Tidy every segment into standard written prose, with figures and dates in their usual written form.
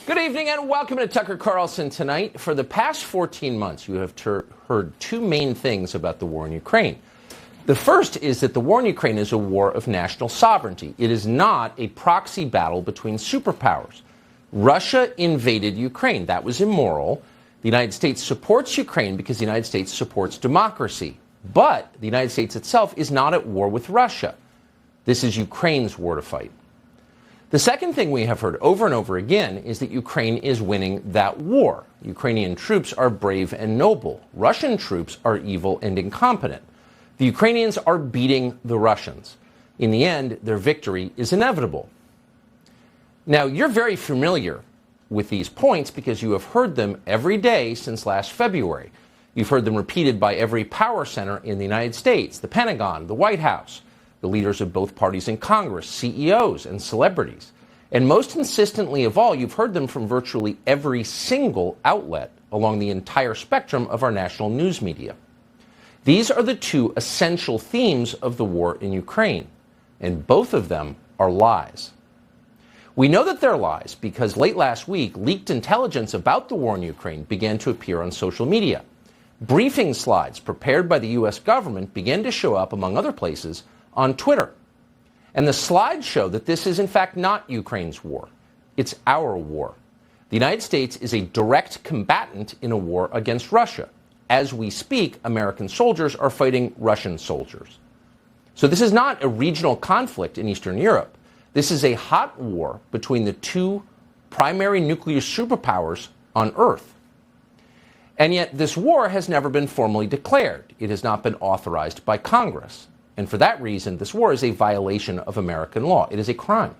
Good evening and welcome to Tucker Carlson Tonight. For the past 14 months, you have heard two main things about the war in Ukraine. The first is that the war in Ukraine is a war of national sovereignty. It is not a proxy battle between superpowers. Russia invaded Ukraine. That was immoral. The United States supports Ukraine because the United States supports democracy. But the United States itself is not at war with Russia. This is Ukraine's war to fight. The second thing we have heard over and over again is that Ukraine is winning that war. Ukrainian troops are brave and noble. Russian troops are evil and incompetent. The Ukrainians are beating the Russians. In the end, their victory is inevitable. Now, you're very familiar with these points because you have heard them every day since last February. You've heard them repeated by every power center in the United States, the Pentagon, the White House, the leaders of both parties in Congress, CEOs, and celebrities. And most insistently of all, you've heard them from virtually every single outlet along the entire spectrum of our national news media. These are the two essential themes of the war in Ukraine, and both of them are lies. We know that they're lies because late last week, leaked intelligence about the war in Ukraine began to appear on social media. Briefing slides prepared by the U.S. government began to show up, among other places, on Twitter. And the slides show that this is in fact not Ukraine's war. It's our war. The United States is a direct combatant in a war against Russia. As we speak, American soldiers are fighting Russian soldiers. So this is not a regional conflict in Eastern Europe. This is a hot war between the two primary nuclear superpowers on Earth. And yet this war has never been formally declared. It has not been authorized by Congress. And for that reason, this war is a violation of American law. It is a crime.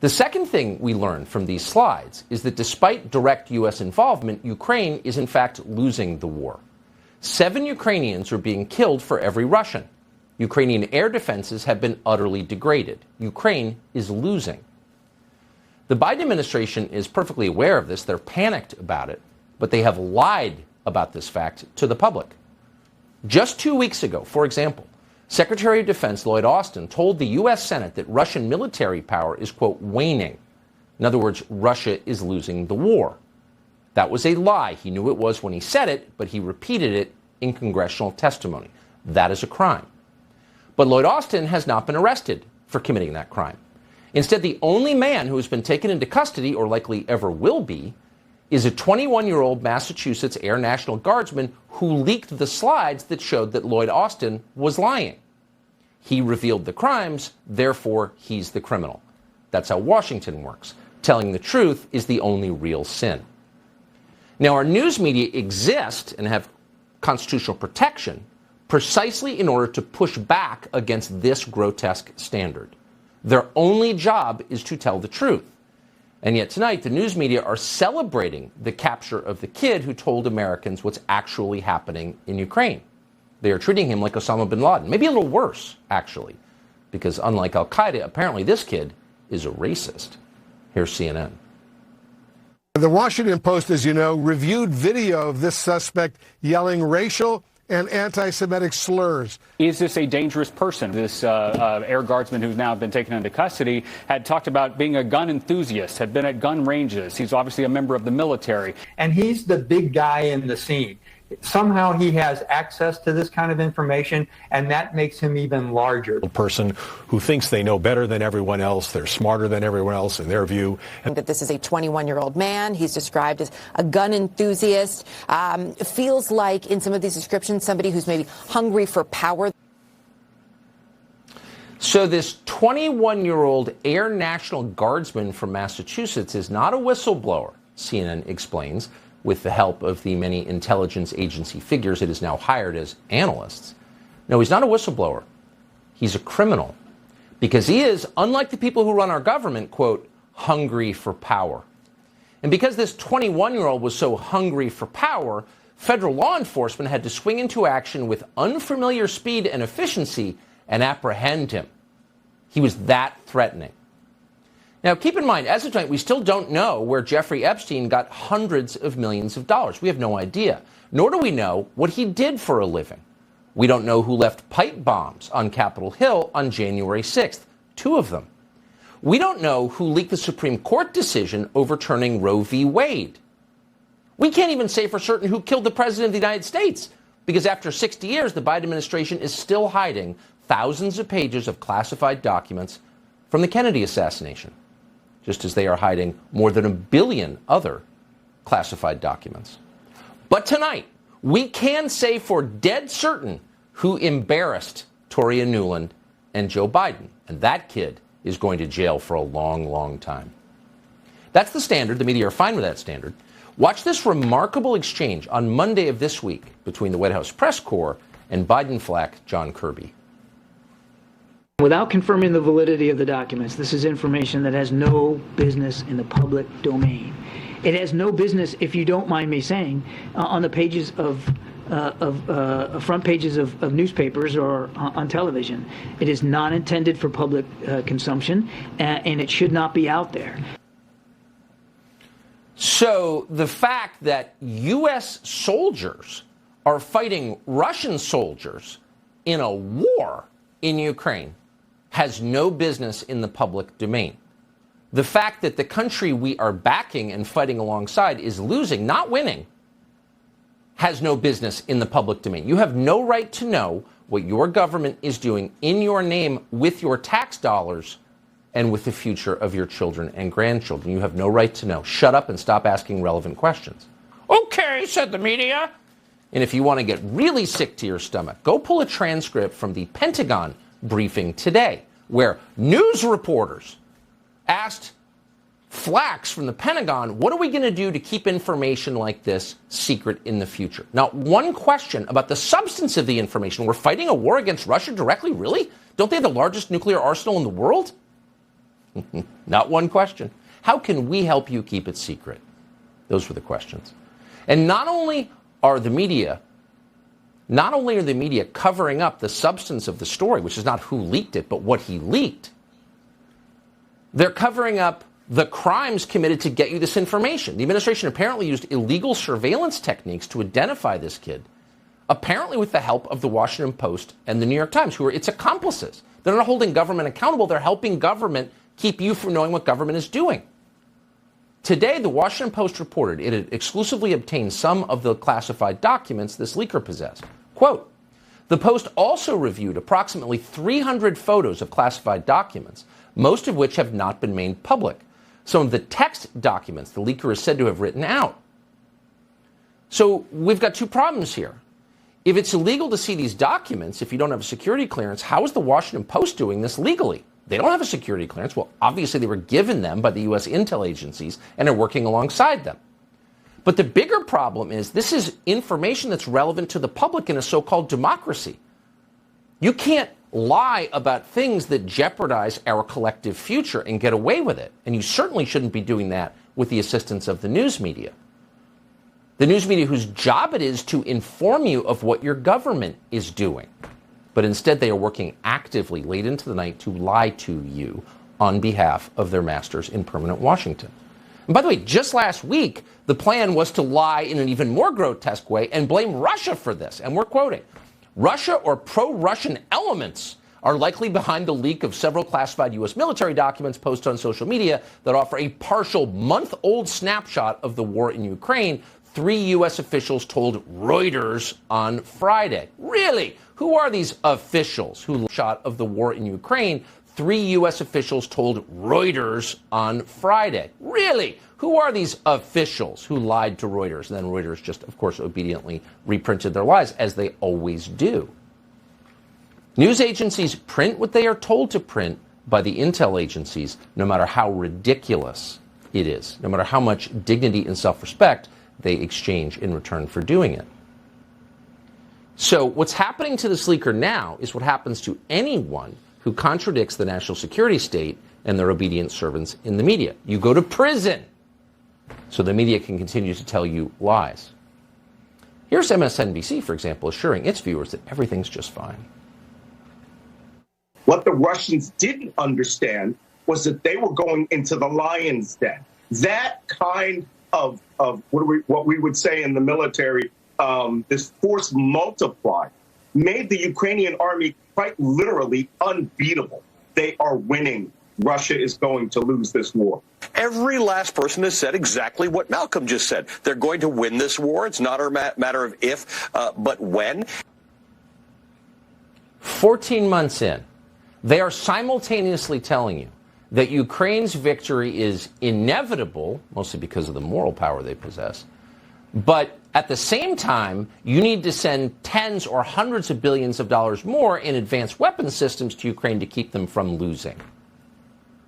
The second thing we learned from these slides is that despite direct U.S. involvement, Ukraine is in fact losing the war. 7 Ukrainians are being killed for every Russian. Ukrainian air defenses have been utterly degraded. Ukraine is losing. The Biden administration is perfectly aware of this. They're panicked about it, but they have lied about this fact to the public. Just 2 weeks ago, for example, Secretary of Defense Lloyd Austin told the U.S. Senate that Russian military power is, quote, waning. In other words, Russia is losing the war. That was a lie. He knew it was when he said it, but he repeated it in congressional testimony. That is a crime. But Lloyd Austin has not been arrested for committing that crime. Instead, the only man who has been taken into custody, or likely ever will be, is a 21-year-old Massachusetts Air National Guardsman who leaked the slides that showed that Lloyd Austin was lying. He revealed the crimes, therefore he's the criminal. That's how Washington works. Telling the truth is the only real sin. Now, our news media exist and have constitutional protection precisely in order to push back against this grotesque standard. Their only job is to tell the truth. And yet tonight, the news media are celebrating the capture of the kid who told Americans what's actually happening in Ukraine. They are treating him like Osama bin Laden, maybe a little worse, actually, because unlike al-Qaeda, apparently this kid is a racist. Here's CNN. The Washington Post, as you know, reviewed video of this suspect yelling racial and anti-Semitic slurs. Is this a dangerous person? This air guardsman who's now been taken into custody had talked about being a gun enthusiast, had been at gun ranges. He's obviously a member of the military. And he's the big guy in the scene. Somehow he has access to this kind of information, and that makes him even larger. A person who thinks they know better than everyone else, they're smarter than everyone else in their view. That this is a 21-year-old man. He's described as a gun enthusiast. Feels like, in some of these descriptions, somebody who's maybe hungry for power. So this 21-year-old Air National Guardsman from Massachusetts is not a whistleblower, CNN explains, with the help of the many intelligence agency figures it has now hired as analysts. No, he's not a whistleblower. He's a criminal. Because he is, unlike the people who run our government, quote, hungry for power. And because this 21-year-old was so hungry for power, federal law enforcement had to swing into action with unfamiliar speed and efficiency and apprehend him. He was that threatening. Now, keep in mind, as of tonight, we still don't know where Jeffrey Epstein got hundreds of millions of dollars. We have no idea. Nor do we know what he did for a living. We don't know who left pipe bombs on Capitol Hill on January 6th, 2 of them. We don't know who leaked the Supreme Court decision overturning Roe v. Wade. We can't even say for certain who killed the President of the United States, because after 60 years, the Biden administration is still hiding thousands of pages of classified documents from the Kennedy assassination, just as they are hiding more than 1 billion other classified documents. But tonight, we can say for dead certain who embarrassed Toria Nuland and Joe Biden, and that kid is going to jail for a long, long time. That's the standard. The media are fine with that standard. Watch this remarkable exchange on Monday of this week between the White House press corps and Biden flack John Kirby. Without confirming the validity of the documents, this is information that has no business in the public domain. It has no business, if you don't mind me saying, on the pages of front pages of newspapers or on television. It is not intended for public consumption, and it should not be out there. So the fact that U.S. soldiers are fighting Russian soldiers in a war in Ukraine has no business in the public domain. The fact that the country we are backing and fighting alongside is losing, not winning, has no business in the public domain. You have no right to know what your government is doing in your name with your tax dollars and with the future of your children and grandchildren. You have no right to know. Shut up and stop asking relevant questions. Okay, said the media. And if you want to get really sick to your stomach, go pull a transcript from the Pentagon briefing today, where news reporters asked Flax from the Pentagon, what are we going to do to keep information like this secret in the future? Not one question about the substance of the information. We're fighting a war against Russia directly? Really? Don't they have the largest nuclear arsenal in the world? Not one question. How can we help you keep it secret? Those were the questions. And not only are the media covering up the substance of the story, which is not who leaked it, but what he leaked, they're covering up the crimes committed to get you this information. The administration apparently used illegal surveillance techniques to identify this kid, apparently with the help of the Washington Post and the New York Times, who are its accomplices. They're not holding government accountable. They're helping government keep you from knowing what government is doing. Today, the Washington Post reported it had exclusively obtained some of the classified documents this leaker possessed. Quote, the Post also reviewed approximately 300 photos of classified documents, most of which have not been made public. Some of the text documents the leaker is said to have written out. So we've got two problems here. If it's illegal to see these documents, if you don't have a security clearance, how is the Washington Post doing this legally? They don't have a security clearance. Well, obviously they were given them by the U.S. intel agencies and are working alongside them. But the bigger problem is this is information that's relevant to the public in a so-called democracy. You can't lie about things that jeopardize our collective future and get away with it. And you certainly shouldn't be doing that with the assistance of the news media. The news media whose job it is to inform you of what your government is doing. But instead they are working actively late into the night to lie to you on behalf of their masters in permanent Washington. And by the way, just last week, the plan was to lie in an even more grotesque way and blame Russia for this. And we're quoting, Russia or pro-Russian elements are likely behind the leak of several classified U.S. military documents posted on social media that offer a partial month-old snapshot of the war in Ukraine, 3 U.S. officials told Reuters on Friday. Really? Who are these officials who shot of the war in Ukraine? 3 U.S. officials told Reuters on Friday. Really? Who are these officials who lied to Reuters? And then Reuters just, of course, obediently reprinted their lies, as they always do. News agencies print what they are told to print by the intel agencies, no matter how ridiculous it is, no matter how much dignity and self-respect they exchange in return for doing it. So what's happening to this leaker now is what happens to anyone who contradicts the national security state and their obedient servants in the media. You go to prison so the media can continue to tell you lies. Here's MSNBC, for example, assuring its viewers that everything's just fine. What the Russians didn't understand was that they were going into the lion's den. That kind of what we would say in the military, this force multiplier, made the Ukrainian army quite literally unbeatable. They are winning Russia is going to lose this war. Every last person has said exactly what Malcolm just said. They're going to win this war. It's not a matter of if, but when. 14 months in, they are simultaneously telling you that Ukraine's victory is inevitable, mostly because of the moral power they possess. But at the same time, you need to send tens or hundreds of billions of dollars more in advanced weapons systems to Ukraine to keep them from losing.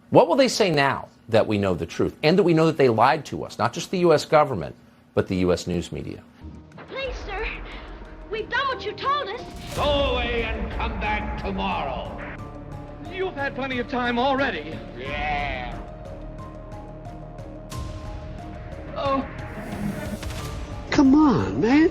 What will they say now that we know the truth and that we know that they lied to us, not just the U.S. government, but the U.S. news media? Please, sir, we've done what you told us. Go away and come back tomorrow. You've had plenty of time already. Yeah. Oh. Come on, man.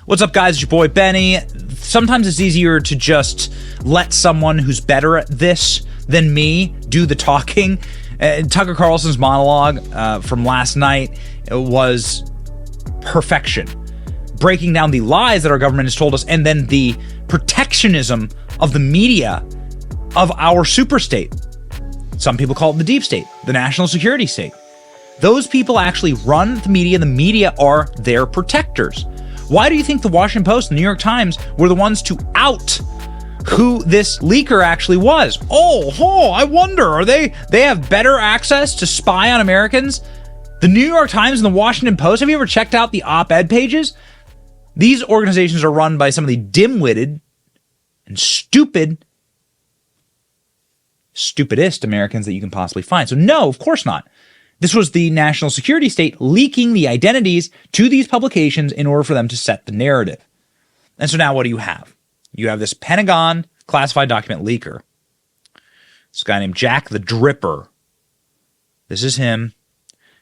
What's up, guys? It's your boy Benny. Sometimes it's easier to just let someone who's better at this than me do the talking. Tucker Carlson's monologue from last night was perfection. Breaking down the lies that our government has told us and then the protectionism of the media of our superstate. Some people call it the deep state, the national security state. Those people actually run the media. The media are their protectors. Why do you think the Washington Post and the New York Times were the ones to out who this leaker actually was? I wonder, are they have better access to spy on Americans? The New York Times and the Washington Post, have you ever checked out the op-ed pages? These organizations are run by some of the dim-witted and stupidest Americans that you can possibly find. So no, of course not. This was the national security state leaking the identities to these publications in order for them to set the narrative. And so now what do you have? You have this Pentagon classified document leaker. This guy named Jack the Dripper. This is him.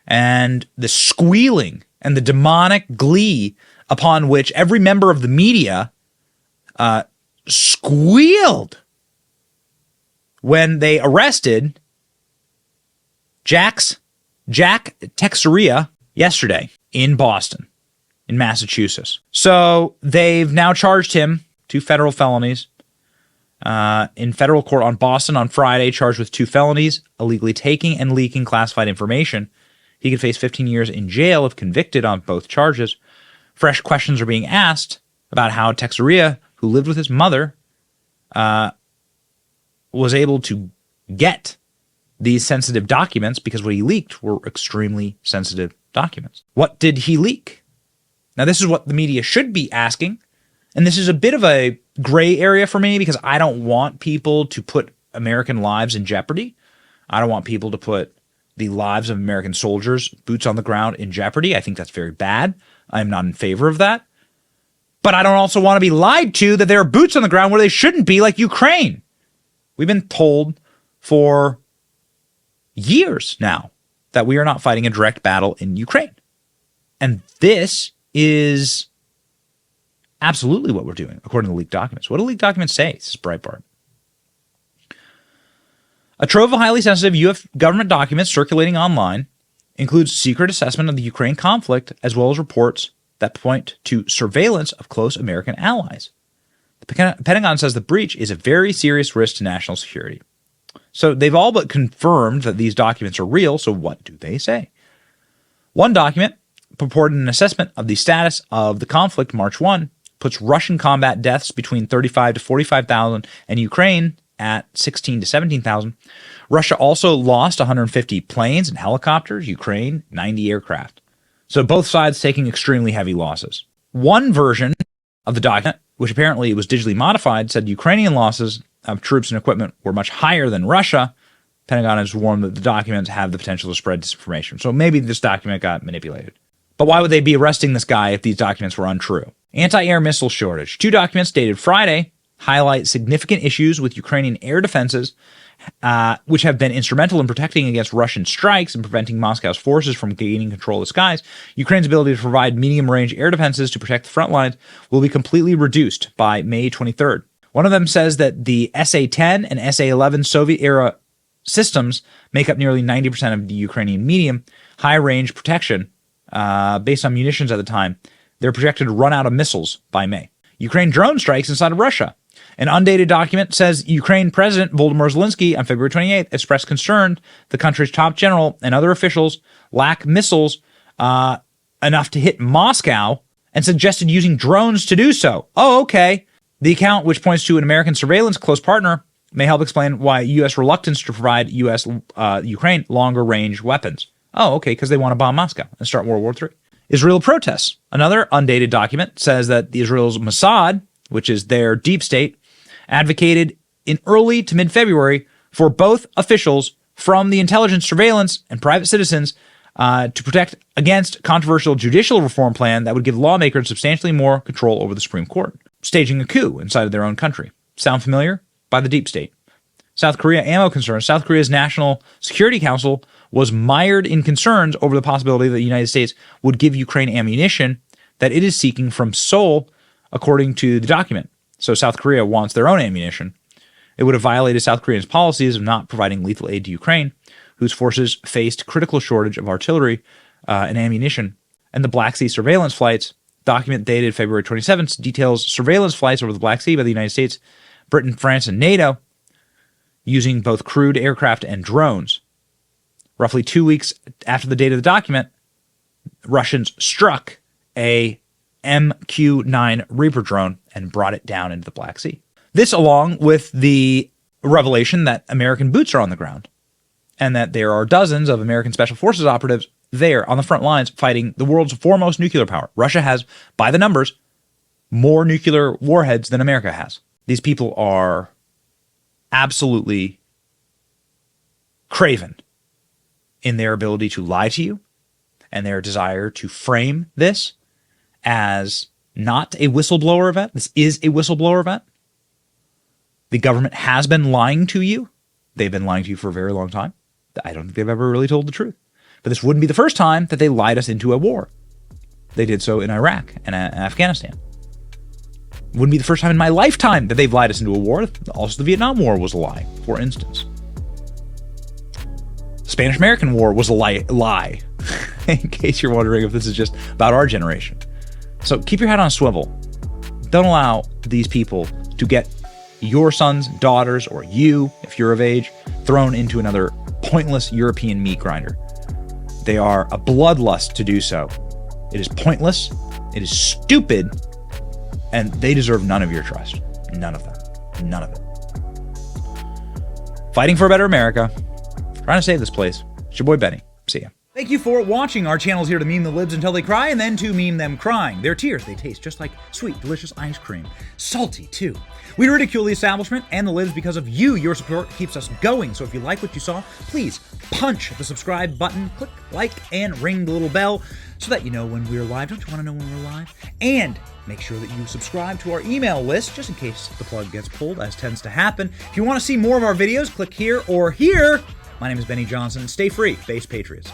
And the squealing and the demonic glee upon which every member of the media squealed when they arrested Jack Teixeira yesterday in Boston, in Massachusetts. So they've now charged him 2 federal felonies in federal court on Boston on Friday, charged with 2 felonies, illegally taking and leaking classified information. He could face 15 years in jail if convicted on both charges. Fresh questions are being asked about how Teixeira, who lived with his mother, was able to get these sensitive documents, because what he leaked were extremely sensitive documents. What did he leak? Now, this is what the media should be asking, and this is a bit of a gray area for me because I don't want people to put American lives in jeopardy. I don't want people to put the lives of American soldiers, boots on the ground, in jeopardy. I think that's very bad. I'm not in favor of that. But I don't also want to be lied to that there are boots on the ground where they shouldn't be, like Ukraine. We've been told for years now that we are not fighting a direct battle in Ukraine. And this is absolutely what we're doing, according to leaked documents. What do leaked documents say? This is Breitbart. A trove of highly sensitive U.S. government documents circulating online includes secret assessment of the Ukraine conflict, as well as reports that point to surveillance of close American allies. The Pentagon says the breach is a very serious risk to national security. So they've all but confirmed that these documents are real, so what do they say? One document purported an assessment of the status of the conflict March 1, puts Russian combat deaths between 35 to 45,000 and Ukraine at 16 to 17,000. Russia also lost 150 planes and helicopters, Ukraine 90 aircraft. So both sides taking extremely heavy losses. One version of the document, which apparently was digitally modified, said Ukrainian losses of troops and equipment were much higher than Russia. Pentagon has warned that the documents have the potential to spread disinformation. So maybe this document got manipulated. But why would they be arresting this guy if these documents were untrue? Anti-air missile shortage. 2 documents dated Friday highlight significant issues with Ukrainian air defenses, which have been instrumental in protecting against Russian strikes and preventing Moscow's forces from gaining control of the skies. Ukraine's ability to provide medium-range air defenses to protect the front lines will be completely reduced by May 23rd. One of them says that the SA-10 and SA-11 Soviet-era systems make up nearly 90% of the Ukrainian medium high-range protection based on munitions at the time. they're projected to run out of missiles by May. Ukraine drone strikes inside of Russia. An undated document says Ukraine President Volodymyr Zelensky on February 28th expressed concern the country's top general and other officials lack missiles enough to hit Moscow and suggested using drones to do so. Oh, okay. The account, which points to an American surveillance close partner, may help explain why U.S. reluctance to provide Ukraine longer-range weapons. Oh, okay, because they want to bomb Moscow and start World War III. Israel protests. Another undated document says that Israel's Mossad, which is their deep state, advocated in early to mid-February for both officials from the intelligence, surveillance, and private citizens to protect against controversial judicial reform plan that would give lawmakers substantially more control over the Supreme Court, staging a coup inside of their own country. Sound familiar? By the deep state. South Korea ammo concerns. South Korea's National Security Council was mired in concerns over the possibility that the United States would give Ukraine ammunition that it is seeking from Seoul, according to the document. So South Korea wants their own ammunition. It would have violated South Korea's policies of not providing lethal aid to Ukraine, whose forces faced critical shortage of artillery and ammunition. And the Black Sea surveillance flights, document dated February 27th, details surveillance flights over the Black Sea by the United States, Britain, France, and NATO, using both crewed aircraft and drones. Roughly 2 weeks after the date of the document, Russians struck a MQ-9 Reaper drone and brought it down into the Black Sea. This, along with the revelation that American boots are on the ground and that there are dozens of American Special Forces operatives there on the front lines fighting the world's foremost nuclear power. Russia has, by the numbers, more nuclear warheads than America has. These people are absolutely craven in their ability to lie to you and their desire to frame this as not a whistleblower event. This is a whistleblower event. The government has been lying to you. They've been lying to you for a very long time. I don't think they've ever really told the truth. But this wouldn't be the first time that they lied us into a war. They did so in Iraq and Afghanistan. Wouldn't be the first time in my lifetime that they've lied us into a war. Also, the Vietnam War was a lie, for instance. Spanish-American War was a lie. In case you're wondering if this is just about our generation. So keep your head on a swivel. Don't allow these people to get your sons, daughters, or you, if you're of age, thrown into another pointless European meat grinder. They are a bloodlust to do so. It is pointless. It is stupid. And they deserve none of your trust. None of them. None of it. Fighting for a better America. Trying to save this place. It's your boy Benny. See ya. Thank you for watching. Our channel is here to meme the libs until they cry and then to meme them crying. Their tears, they taste just like sweet, delicious ice cream. Salty, too. We ridicule the establishment and the libs because of you. Your support keeps us going. So if you like what you saw, please punch the subscribe button, click like, and ring the little bell so that you know when we're live. Don't you want to know when we're live? And make sure that you subscribe to our email list just in case the plug gets pulled, as tends to happen. If you want to see more of our videos, click here or here. My name is Benny Johnson. Stay free, Base Patriots.